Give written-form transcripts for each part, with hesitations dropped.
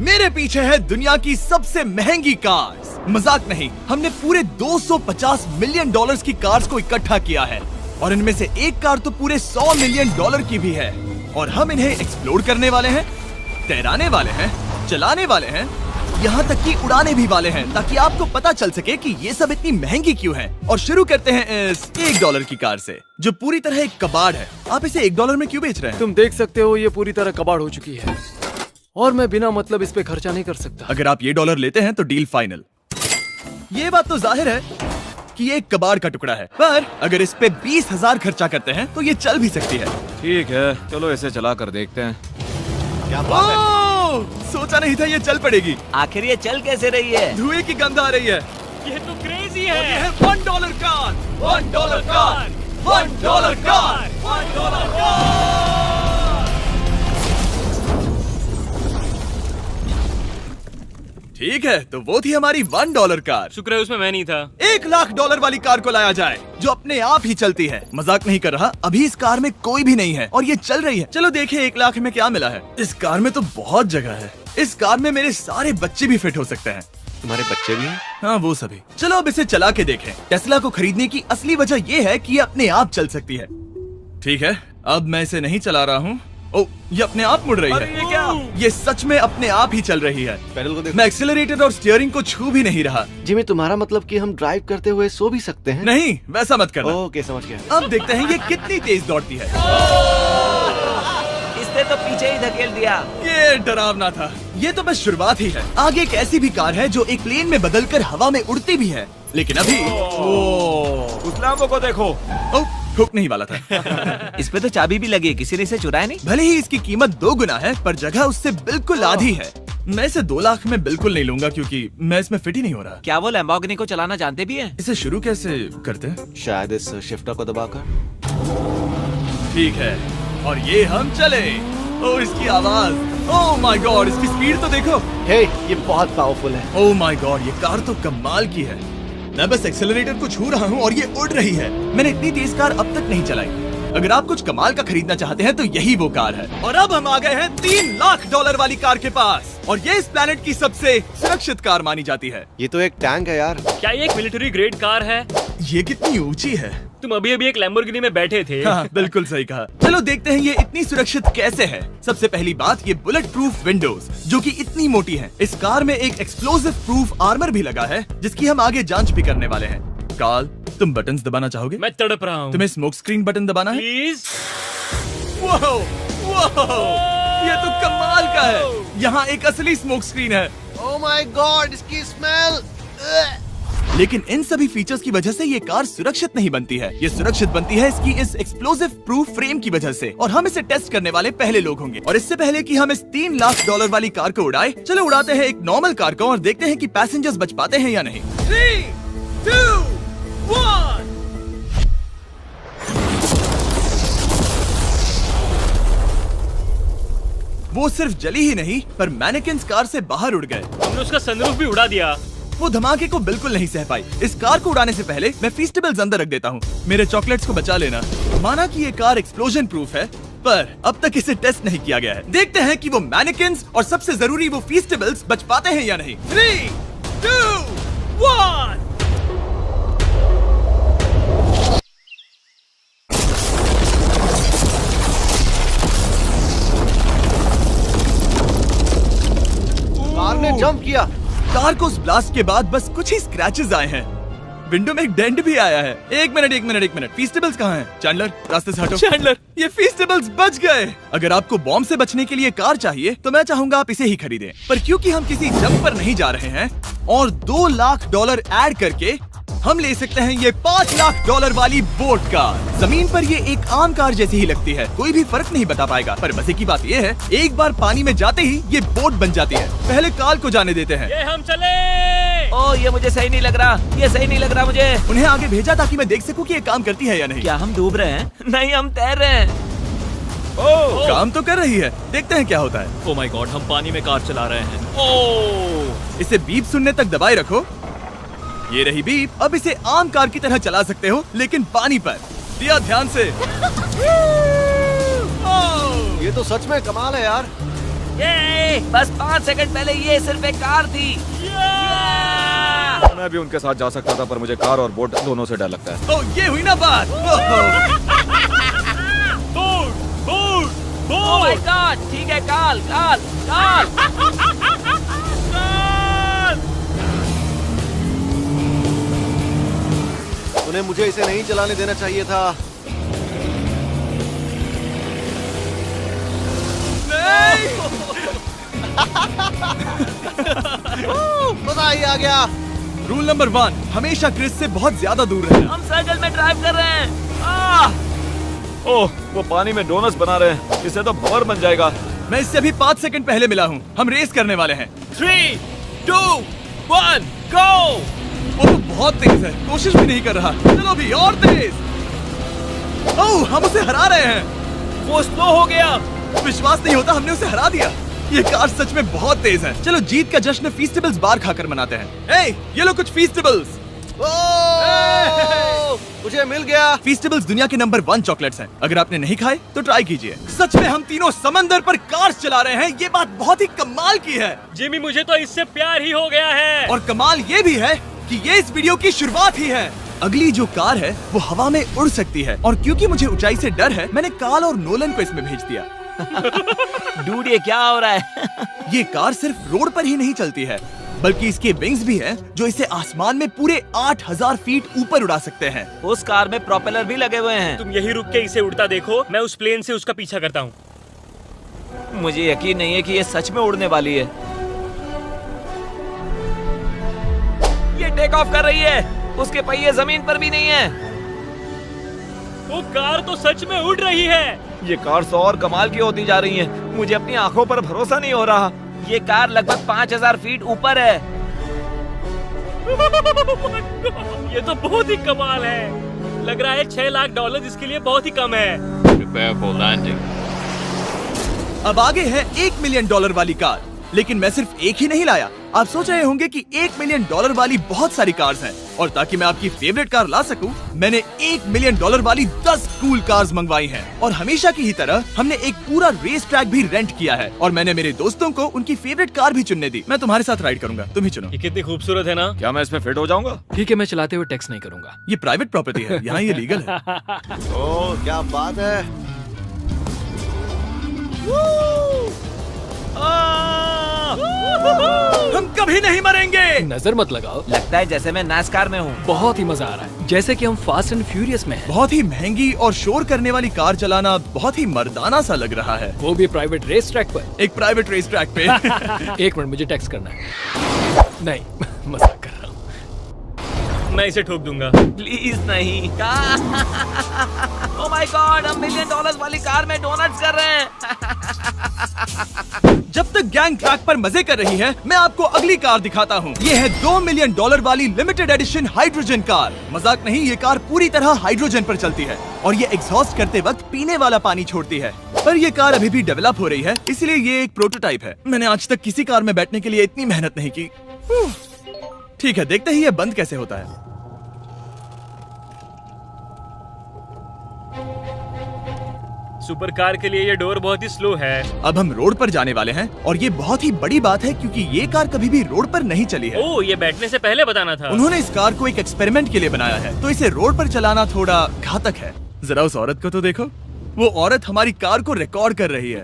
मेरे पीछे है दुनिया की सबसे महंगी कार्स। मजाक नहीं, हमने पूरे 250 मिलियन डॉलर्स की कार्स को इकट्ठा किया है और इनमें से एक कार तो पूरे 100 मिलियन डॉलर की भी है। और हम इन्हें एक्सप्लोर करने वाले हैं, तैराने वाले हैं, चलाने वाले हैं, यहाँ तक कि उड़ाने भी वाले हैं, ताकि आपको पता चल सके कि ये सब इतनी महंगी क्यों है। और शुरू करते हैं इस $1 की कार से, जो पूरी तरह एक कबाड़ है। आप इसे $1 में क्यों बेच रहे हैं? तुम देख सकते हो ये पूरी तरह कबाड़ हो चुकी है और मैं बिना मतलब इस पे खर्चा नहीं कर सकता। अगर आप ये $1 लेते हैं तो डील फाइनल। ये बात तो जाहिर है कि ये एक कबाड़ का टुकड़ा है, पर अगर इस पे 20,000 खर्चा करते हैं तो ये चल भी सकती है। ठीक है, चलो इसे चला कर देखते हैं। क्या बात है? सोचा नहीं था ये चल पड़ेगी। आखिर ये चल कैसे रही है? धुएं की गंध आ रही है। ये तो क्रेजी है। ये है $1 कार, $1 कार, $1 कार, $1 कार। ठीक है, तो वो थी हमारी $1 कार। शुक्र है उसमें मैं नहीं था। $1,00,000 वाली कार को लाया जाए जो अपने आप ही चलती है। मजाक नहीं कर रहा, अभी इस कार में कोई भी नहीं है और ये चल रही है। चलो देखें 1,00,000 में क्या मिला है। इस कार में तो बहुत जगह है। इस कार में मेरे सारे बच्चे भी फिट हो सकते हैं। तुम्हारे बच्चे भी हैं? हाँ, वो सभी। चलो अब इसे चला के देखें। टेस्ला को खरीदने की असली वजह ये है कि ये अपने आप चल सकती है। ठीक है, अब मैं इसे नहीं चला रहा हूँ। ओ, ये अपने आप मुड़ रही है। ये क्या? ये सच में अपने आप ही चल रही है। पैडल को देखो। मैं एक्सेलरेटर और स्टीयरिंग को छू भी नहीं रहा। जिमी, तुम्हारा मतलब कि हम ड्राइव करते हुए सो भी सकते हैं? नहीं, वैसा मत करना। ओके, समझ गया। अब देखते हैं ये कितनी तेज दौड़ती है। इसने तो पीछे ही धकेल दिया। ये डरावना था। ये तो बस शुरुआत ही है। आगे एक ऐसी भी कार है जो एक प्लेन में बदलकर हवा में उड़ती भी है, लेकिन अभी उस लैम्बो को देखो। ठोकने ही वाला था। इस पे तो चाबी भी लगी है, किसी ने इसे चुराया नहीं। भले ही इसकी कीमत 2 गुना है, पर जगह उससे बिल्कुल आधी है। मैं इसे 2 लाख में बिल्कुल नहीं लूंगा क्योंकि मैं इसमें फिट ही नहीं हो रहा। क्या वो लैम्बोर्गिनी को चलाना जानते भी हैं? इसे शुरू कैसे करते हैं? शायद इस शिफ्टर को दबाकर। ठीक है, और ये हम चले। ओ, इसकी आवाज, ओह माय गॉड, इसकी स्पीड तो देखो। हे, ये बहुत पावरफुल है। ओह माय गॉड, ये कार तो कमाल की है। मैं बस एक्सेलरेटर को छू रहा हूँ और ये उड़ रही है। मैंने इतनी तेज कार अब तक नहीं चलाई। अगर आप कुछ कमाल का खरीदना चाहते हैं तो यही वो कार है। और अब हम आ गए हैं $3,00,000 वाली कार के पास, और ये इस प्लेनेट की सबसे सुरक्षित कार मानी जाती है। ये तो एक टैंक है यार। क्या ये एक मिलिट्री ग्रेड कार है? ये कितनी ऊंची है। तुम अभी अभी एक लैम्बोर्गिनी में बैठे थे। हाँ, बिल्कुल सही कहा। चलो देखते हैं ये इतनी सुरक्षित कैसे है। सबसे पहली बात, ये बुलेट प्रूफ विंडोज जो कि इतनी मोटी हैं। इस कार में एक एक्सप्लोसिव प्रूफ आर्मर भी लगा है, जिसकी हम आगे जांच भी करने वाले हैं। कार्ल, तुम बटन्स दबाना चाहोगे? मैं तड़प रहा हूँ। तुम्हें स्मोक स्क्रीन बटन दबाना है? प्लीज। वाओ, वाओ, ये तो कमाल का है। यहाँ एक असली स्मोक स्क्रीन है। ओह माय गॉड, इसकी स्मेल। लेकिन इन सभी फीचर्स की वजह से ये कार सुरक्षित नहीं बनती है। ये सुरक्षित बनती है इसकी इस एक्सप्लोसिव प्रूफ फ्रेम की वजह से, और हम इसे टेस्ट करने वाले पहले लोग होंगे। और इससे पहले कि हम इस $3,00,000 वाली कार को उड़ाए, चलो उड़ाते हैं एक नॉर्मल कार को और देखते हैं कि पैसेंजर्स बच पाते हैं या नहीं। 3, 2, 1। वो सिर्फ जली ही नहीं, पर मैनेकिन्स कार से बाहर उड़ गए। हमने उसका सनरूफ भी उड़ा दिया। वो धमाके को बिल्कुल नहीं सह पाई। इस कार को उड़ाने से पहले मैं फीस्टेबल्स अंदर रख देता हूँ। मेरे चॉकलेट्स को बचा लेना। माना कि ये कार एक्सप्लोजन प्रूफ है, पर अब तक इसे टेस्ट नहीं किया गया है। देखते हैं कि वो मैनेकिन्स और सबसे जरूरी वो फीस्टेबल्स बच पाते हैं या नहीं। 3, 2, 1। कार ने जंप किया। कार को उस ब्लास्ट के बाद बस कुछ ही स्क्रैचेस आए हैं। विंडो में एक डेंट भी आया है। एक मिनट, फीस्टेबल्स कहाँ हैं? चैंडलर, रास्ते से हटो। चैंडलर, ये फीस्टेबल्स बच गए। अगर आपको बॉम्ब से बचने के लिए कार चाहिए तो मैं चाहूंगा आप इसे ही खरीदें। पर क्योंकि हम किसी जंप पर नहीं जा रहे हैं और $2,00,000 ऐड करके हम ले सकते हैं ये $5,00,000 वाली बोट कार। जमीन पर ये एक आम कार जैसी ही लगती है, कोई भी फर्क नहीं बता पाएगा। पर मजे की बात ये है, एक बार पानी में जाते ही ये बोट बन जाती है। पहले कार्ल को जाने देते हैं। ये हम चले। ओह, ये मुझे सही नहीं लग रहा। ये सही नहीं लग रहा मुझे। उन्हें आगे भेजा ताकि मैं देख सकूं कि ये काम करती है या नहीं। क्या हम डूब रहे हैं? नहीं, हम तैर रहे हैं। ओह, काम तो कर रही है। देखते हैं क्या होता है। ओह माय गॉड, हम पानी में कार चला रहे हैं। ओह, इसे बीप सुनने तक दबाए रखो। ये रही बीप। अब इसे आम कार की तरह चला सकते हो, लेकिन पानी पर। दिया ध्यान से। ये तो सच में कमाल है यार। ये बस 5 सेकंड पहले ये सिर्फ एक कार थी। मैं भी उनके साथ जा सकता था, पर मुझे कार और बोट दोनों से डर लगता है। ओह, ये हुई ना बात। ओह माय गॉड, ठीक है, काल काल काल। उन्हें मुझे इसे नहीं चलाने देना चाहिए था। मजा ही आ गया। रूल नंबर 1, हमेशा क्रिस से बहुत ज्यादा दूर रहना। हम सर्कल में ड्राइव कर रहे हैं। ओह, वो पानी में डोनट्स बना रहे हैं। इससे तो भंवर बन जाएगा। मैं इससे अभी 5 सेकंड पहले मिला हूँ। हम रेस करने वाले हैं। 3, 2, 1, go! वो तो बहुत तेज है, कोशिश भी नहीं कर रहा। चलो भी और तेज। ओह, हम उसे हरा रहे हैं। वो स्लो हो गया। विश्वास नहीं होता, हमने उसे हरा दिया। ये कार सच में बहुत तेज है। चलो जीत का जश्न फीस्टेबल्स बार खाकर मनाते हैं। ए, ये लो कुछ फीस्टेबल्स। मुझे मिल गया। फीस्टेबल्स दुनिया के नंबर 1 चॉकलेट्स हैं। अगर आपने नहीं खाए तो ट्राई कीजिए। सच में हम तीनों समंदर पर कार्स चला रहे हैं। ये बात बहुत ही कमाल की है। जिमी, मुझे तो इससे प्यार ही हो गया है। और कमाल ये भी है कि ये इस वीडियो की शुरुआत ही है। अगली जो कार है वो हवा में उड़ सकती है, और क्योंकि मुझे ऊंचाई से डर है, मैंने काल और नोलन को इसमें भेज दिया। डूड, ये क्या हो रहा है? ये कार सिर्फ रोड पर ही नहीं चलती है, बल्कि इसके विंग्स भी हैं, जो इसे आसमान में पूरे 8000 फीट ऊपर उड़ा सकते हैं। उस कार में प्रोपेलर भी लगे हुए हैं। तुम यही रुक के इसे उड़ता देखो, मैं उस प्लेन से उसका पीछा करता हूँ। मुझे यकीन नहीं है कि ये सच में उड़ने वाली है। ये टेक ऑफ कर रही है। उसके पहिए जमीन पर भी नहीं है। वो कार तो सच में उड़ रही है। ये कार तो और कमाल की होती जा रही है। मुझे अपनी आंखों पर भरोसा नहीं हो रहा। ये कार लगभग 5000 फीट ऊपर है। ये तो बहुत ही कमाल है। लग रहा है $6 लाख इसके लिए बहुत ही कम है। अब आगे है $1 मिलियन वाली कार। लेकिन मैं सिर्फ एक ही नहीं लाया। आप सोच रहे होंगे कि $1 मिलियन वाली बहुत सारी कार्स हैं, और ताकि मैं आपकी फेवरेट कार ला सकूं, मैंने $1 मिलियन वाली 10 कूल कार्स मंगवाई हैं। और हमेशा की ही तरह हमने एक पूरा रेस ट्रैक भी रेंट किया है, और मैंने मेरे दोस्तों को उनकी फेवरेट कार भी चुनने दी। मैं तुम्हारे साथ राइड करूंगा, तुम ही चुनो। ये कितनी खूबसूरत है ना। क्या मैं इसमें फिट हो जाऊंगा? ठीक है, मैं चलाते हुए टैक्स नहीं करूंगा। ये प्राइवेट प्रॉपर्टी है, यहाँ ये लीगल है। ओह, क्या बात है। हम कभी नहीं मरेंगे। नजर मत लगाओ। लगता है जैसे मैं नास्कार में हूँ। बहुत ही मजा आ रहा है, जैसे कि हम फास्ट एंड फ्यूरियस में हैं। बहुत ही महंगी और शोर करने वाली कार चलाना बहुत ही मर्दाना सा लग रहा है। वो भी प्राइवेट रेस ट्रैक पर। एक प्राइवेट रेस ट्रैक पे। 1 मिनट, मुझे टैक्स करना है। नहीं, मजाक कर रहा हूँ। मैं इसे ठोक दूंगा। प्लीज नहीं। ओह माय गॉड, हम $1 मिलियन वाली कार में डोनट्स कर रहे हैं। जब तक गैंग ट्रैक पर मजे कर रही है, मैं आपको अगली कार दिखाता हूँ। ये है $2 मिलियन वाली लिमिटेड एडिशन हाइड्रोजन कार। मजाक नहीं, ये कार पूरी तरह हाइड्रोजन पर चलती है, और ये एग्जॉस्ट करते वक्त पीने वाला पानी छोड़ती है। पर ये कार अभी भी डेवलप हो रही है, इसलिए ये एक प्रोटोटाइप है। मैंने आज तक किसी कार में बैठने के लिए इतनी मेहनत नहीं की। ठीक है, देखते ही ये बंद कैसे होता है। सुपर कार के लिए ये डोर बहुत ही स्लो है। अब हम रोड पर जाने वाले हैं, और ये बहुत ही बड़ी बात है क्योंकि ये कार कभी भी रोड पर नहीं चली है। ओह, ये बैठने से पहले बताना था। उन्होंने इस कार को एक एक्सपेरिमेंट के लिए बनाया है, तो इसे रोड पर चलाना थोड़ा घातक है। जरा उस औरत को तो देखो, वो औरत हमारी कार को रिकॉर्ड कर रही है।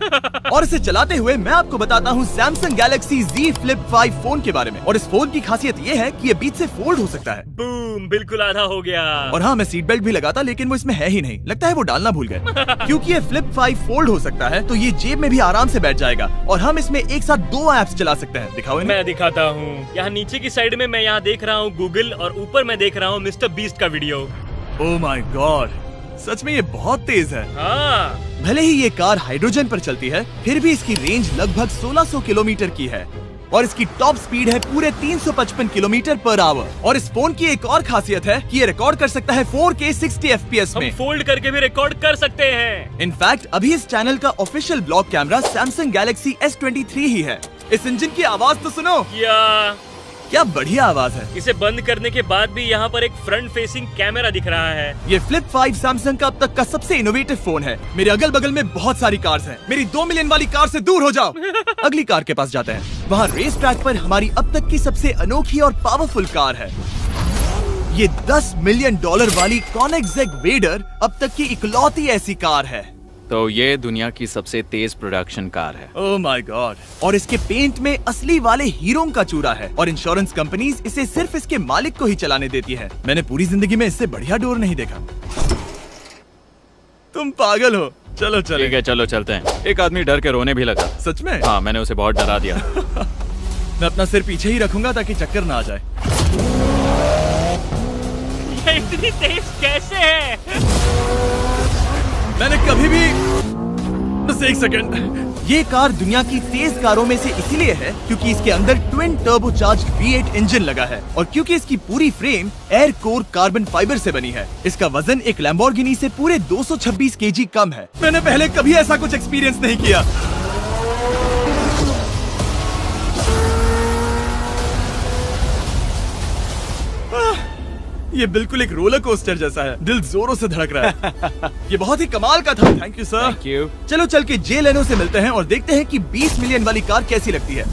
और इसे चलाते हुए मैं आपको बताता हूँ Samsung Galaxy Z Flip 5 phone के बारे में। और इस फोन की खासियत ये है कि ये बीच से फोल्ड हो सकता है। बूम, बिल्कुल आधा हो गया। और हाँ, मैं सीट बेल्ट भी लगाता, लेकिन वो इसमें है ही नहीं। लगता है वो डालना भूल गए। क्योंकि ये Flip 5 फोल्ड हो सकता है, तो ये जेब में भी आराम से बैठ जाएगा, और हम इसमें एक साथ 2 ऐप्स चला सकते हैं। दिखाओ इन्हें। मैं दिखाता हूँ। यहाँ नीचे की साइड में मैं यहाँ देख रहा हूँ गूगल, और ऊपर मैं देख रहा हूँ मिस्टर बीस्ट का वीडियो। ओह माय गॉड, सच में ये बहुत तेज है। हाँ, भले ही ये कार हाइड्रोजन पर चलती है, फिर भी इसकी रेंज लगभग 1600 किलोमीटर की है, और इसकी टॉप स्पीड है पूरे 355 किलोमीटर पर आवर। और इस फोन की एक और खासियत है कि ये रिकॉर्ड कर सकता है 4K 60 FPS हम में। फोल्ड करके भी रिकॉर्ड कर सकते हैं। इनफैक्ट अभी इस चैनल का official blog camera Samsung Galaxy S23 ही है। इस इंजन की आवाज तो सुनो। या क्या बढ़िया आवाज है। इसे बंद करने के बाद भी यहाँ पर एक फ्रंट फेसिंग कैमरा दिख रहा है। ये फ्लिप 5 सैमसंग का अब तक का सबसे इनोवेटिव फोन है। मेरे अगल बगल में बहुत सारी कार्स हैं। मेरी 2 मिलियन वाली कार से दूर हो जाओ। अगली कार के पास जाते हैं। वहाँ रेस ट्रैक पर हमारी अब तक की सबसे अनोखी और पावरफुल कार है। ये $10 मिलियन वाली कोनिग्सेग वेडर अब तक की इकलौती ऐसी कार है। तो ये दुनिया की सबसे तेज प्रोडक्शन कार है। Oh my God. और इसके पेंट में असली वाले हीरों का चूरा है और इंश्योरेंस कंपनीज इसे सिर्फ इसके मालिक को ही चलाने देती है। मैंने पूरी जिंदगी में इससे बढ़िया डोर नहीं देखा। तुम पागल हो। चलो चलो। ठीक है चलो चलते हैं। एक आदमी डर के रोने भी लगा। सच में? हाँ, मैंने उसे बहुत डरा दिया। मैं अपना सिर पीछे ही रखूंगा ताकि चक्कर ना आ जाए। ये इतनी तेज कैसे है? मैंने कभी भी बस एक सेकंड। ये कार दुनिया की तेज कारों में से इसीलिए है क्योंकि इसके अंदर ट्विन टर्बोचार्ज्ड V8 इंजन लगा है और क्योंकि इसकी पूरी frame air core carbon fibre से बनी है। इसका वजन एक लैम्बोर्गिनी से पूरे 226 kg कम है। मैंने पहले कभी ऐसा कुछ एक्सपीरियंस नहीं किया। ये बिल्कुल एक रोलर कोस्टर जैसा है। दिल जोरों से धड़क रहा है। ये बहुत ही कमाल का था। Thank you sir. Thank you. चलो चल के जे लेनो से मिलते हैं और देखते हैं कि 20 मिलियन वाली कार कैसी लगती है।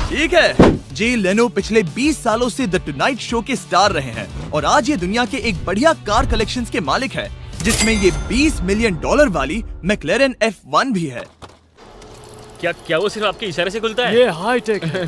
ठीक है। जे लेनो पिछले 20 सालों से द टुनाइट शो के स्टार रहे हैं और आज ये दुनिया के एक बढ़िया कार कलेक्शंस के मालिक है, जिसमें ये $20 मिलियन वाली मैक्लेरन F1 भी है। क्या वो सिर्फ आपके इशारे से खुलता है? ये हाई टेक है।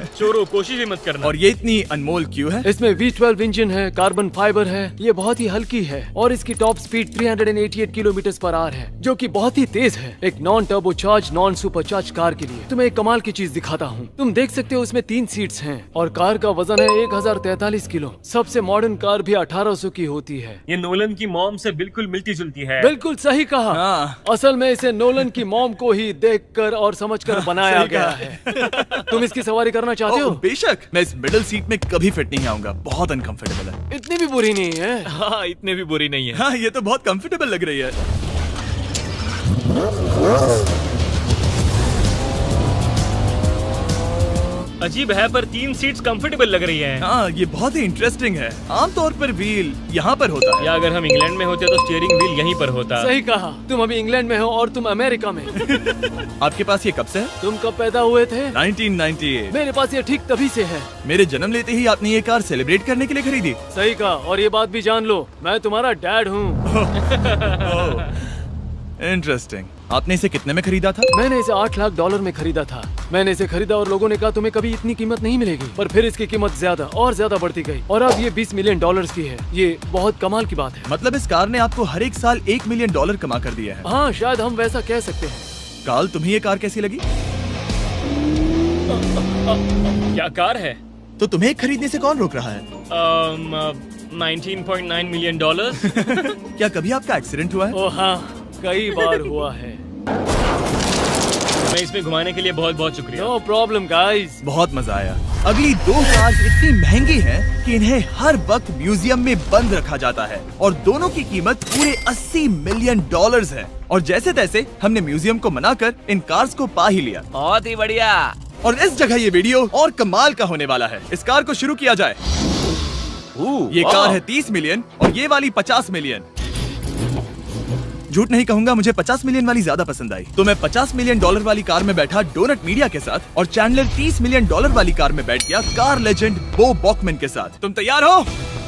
चोरों, कोशिश भी मत करना। और ये इतनी अनमोल क्यों है? इसमें V12 इंजन है, कार्बन फाइबर है, ये बहुत ही हल्की है और इसकी top speed 388 kilometre per hour है, जो कि बहुत ही तेज है एक non turbocharge non supercharge car के लिए। तुम्हें एक कमाल की चीज दिखाता हूँ। तुम देख सकते हो उसमें 3 सीट्स हैं और कार का वजन है 1043 किलो। सबसे मॉडर्न कार भी 1800 की होती है। ये नोलन की मॉम से बिल्कुल मिलती जुलती है। बिल्कुल सही कहा। हाँ। असल में इसे नोलन की मॉम को ही देखकर और समझकर बनाया सही गया कहा। है। तुम इसकी सवारी करना चाहते हो? बेशक। मैं इस मिडिल सीट में कभी फिट नहीं आऊंगा। बहुत अनकंफर्टेबल है। इतनी भी बुरी नहीं है। हाँ, इतने भी बुरी नहीं है। हाँ, ये तो बहुत कंफर्टेबल लग रही है। अजीब है पर 3 सीट्स कंफर्टेबल लग रही हैं। हाँ, ये बहुत ही इंटरेस्टिंग है। आमतौर पर व्हील यहाँ पर होता है। या अगर हम इंग्लैंड में होते तो स्टीयरिंग व्हील यहीं पर होता। सही कहा। तुम अभी इंग्लैंड में हो और तुम अमेरिका में। आपके पास ये कब से है? तुम कब पैदा हुए थे? 1998। मेरे पास ये ठीक तभी से है। मेरे जन्म लेते ही आपने ये कार सेलिब्रेट करने के लिए खरीदी। सही कहा। और ये बात भी जान लो, मैं तुम्हारा डैड हूँ। इंटरेस्टिंग। आपने इसे कितने में खरीदा था? मैंने इसे $8 लाख में खरीदा था। मैंने इसे खरीदा और लोगों ने कहा तुम्हें कभी इतनी कीमत नहीं मिलेगी, पर फिर इसकी कीमत ज्यादा और ज्यादा बढ़ती गई और अब ये $20 मिलियन की है। ये बहुत कमाल की बात है। मतलब इस कार ने आपको हर एक साल $1 मिलियन कमा कर दिया है। हाँ, शायद हम वैसा कह सकते हैं। काल, तुम्हें ये कार कैसी लगी? क्या कार है? तो तुम्हें खरीदने से कौन रोक रहा है? 19.9 मिलियन डॉलर। क्या कभी आपका एक्सीडेंट हुआ है? ओ हाँ, कई बार हुआ है। मैं इसमें घुमाने के लिए बहुत बहुत शुक्रिया। No problem guys. बहुत मजा आया। अगली 2 कार्स इतनी महंगी हैं कि इन्हें हर वक्त म्यूजियम में बंद रखा जाता है और दोनों की कीमत पूरे $80 मिलियन है। और जैसे तैसे हमने म्यूजियम को मनाकर इन कार्स को पा ही लिया। बहुत ही बढ़िया। और इस जगह ये वीडियो और कमाल का होने वाला है। इस कार को शुरू किया जाए। ये कार है 30 मिलियन और ये वाली 50 मिलियन। झूठ नहीं कहूंगा, मुझे 50 मिलियन वाली ज्यादा पसंद आई। तो मैं $50 मिलियन वाली कार में बैठा डोनट मीडिया के साथ और चैंडलर $30 मिलियन वाली कार में बैठ गया कार लेजेंड बो बॉकमैन के साथ। तुम तैयार हो?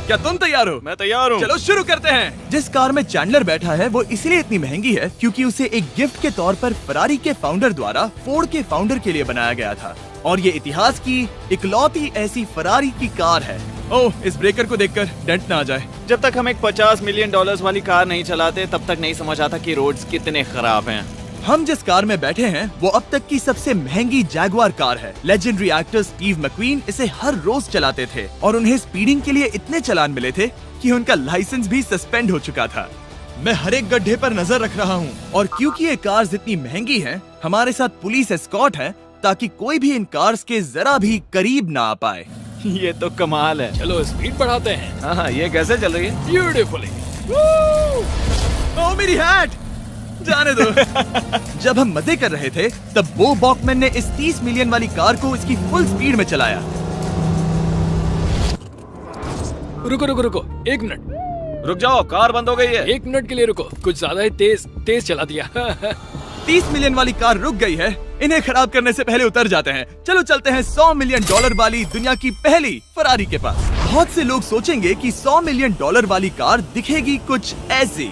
क्या तुम तैयार हो? मैं तैयार हूँ। चलो शुरू करते हैं। जिस कार में चैंडलर बैठा है वो इसलिए इतनी महंगी है क्योंकि उसे एक गिफ्ट के तौर पर फरारी के फाउंडर द्वारा फोर्ड के फाउंडर के लिए बनाया गया था और ये इतिहास की इकलौती ऐसी फरारी की कार है। ओह, इस ब्रेकर को देखकर डेंट ना आ जाए। जब तक हम एक $50 मिलियन वाली कार नहीं चलाते तब तक नहीं समझ आता कि रोड्स कितने खराब हैं। हम जिस कार में बैठे हैं वो अब तक की सबसे महंगी जैगुआर कार है। लेजेंडरी एक्टर स्टीव मैक्वीन इसे हर रोज चलाते थे और उन्हें स्पीडिंग के लिए इतने चालान मिले थे कि उनका लाइसेंस भी सस्पेंड हो चुका था। मैं हर एक गड्ढे पर नजर रख रहा हूँ और क्योंकि ये कार्स इतनी महंगी हैं, हमारे साथ पुलिस एस्कॉर्ट है ताकि कोई भी इन कार्स के जरा भी करीब ना आ पाए। ये तो कमाल है। चलो स्पीड बढ़ाते हैं। हाँ, ये कैसे चल रही है? ब्यूटीफुली। ओह, मेरी हैट! जाने दो। जब हम मजे कर रहे थे तब बो बॉकमैन ने इस 30 मिलियन वाली कार को इसकी फुल स्पीड में चलाया। रुको रुको रुको, 1 मिनट। रुक जाओ, कार बंद हो गई है। 1 मिनट के लिए रुको, कुछ ज्यादा ही तेज चला दिया। 30 मिलियन वाली कार रुक गई है। इन्हें खराब करने से पहले उतर जाते हैं। चलो चलते हैं $100 मिलियन वाली दुनिया की पहली फरारी के पास। बहुत से लोग सोचेंगे कि $100 मिलियन वाली कार दिखेगी कुछ ऐसी,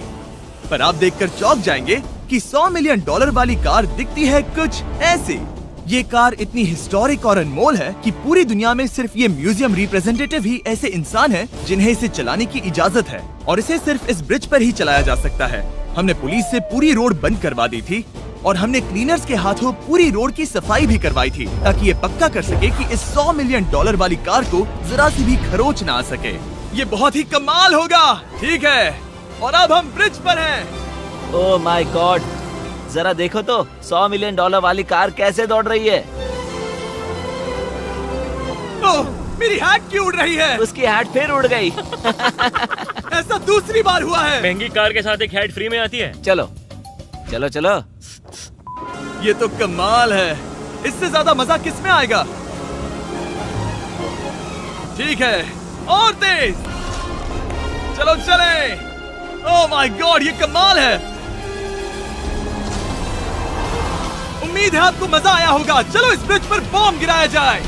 पर आप देखकर चौंक जाएंगे कि $100 मिलियन वाली कार दिखती है कुछ ऐसी। ये कार इतनी हिस्टोरिक और अनमोल है कि पूरी दुनिया में सिर्फ ये म्यूजियम रिप्रेजेंटेटिव ही ऐसे इंसान हैं जिन्हें इसे चलाने की इजाजत है, और इसे सिर्फ इस ब्रिज पर ही चलाया जा सकता है। हमने पुलिस से पूरी रोड बंद करवा दी थी और हमने क्लीनर्स के हाथों पूरी रोड की सफाई भी करवाई थी, ताकि ये पक्का कर सके कि इस $100 मिलियन वाली कार को जरा सी भी खरोच ना आ सके। ये बहुत ही कमाल होगा, ठीक है? और अब हम ब्रिज पर हैं। ओह माय गॉड, जरा देखो तो $100 मिलियन वाली कार कैसे दौड़ रही है। ओह, मेरी हैट क्यों उड़ रही है? उसकी हैट फिर उड़ गई। ऐसा दूसरी बार हुआ है। महंगी कार के साथ एक हैट फ्री में आती है। चलो चलो चलो। ये तो कमाल है। इससे ज्यादा मजा किस में आएगा? ठीक है, और तेज। चलो चले। ओह माय गॉड, ये कमाल है। उम्मीद है आपको मजा आया होगा। चलो इस ब्रिज पर बॉम्ब गिराया जाए।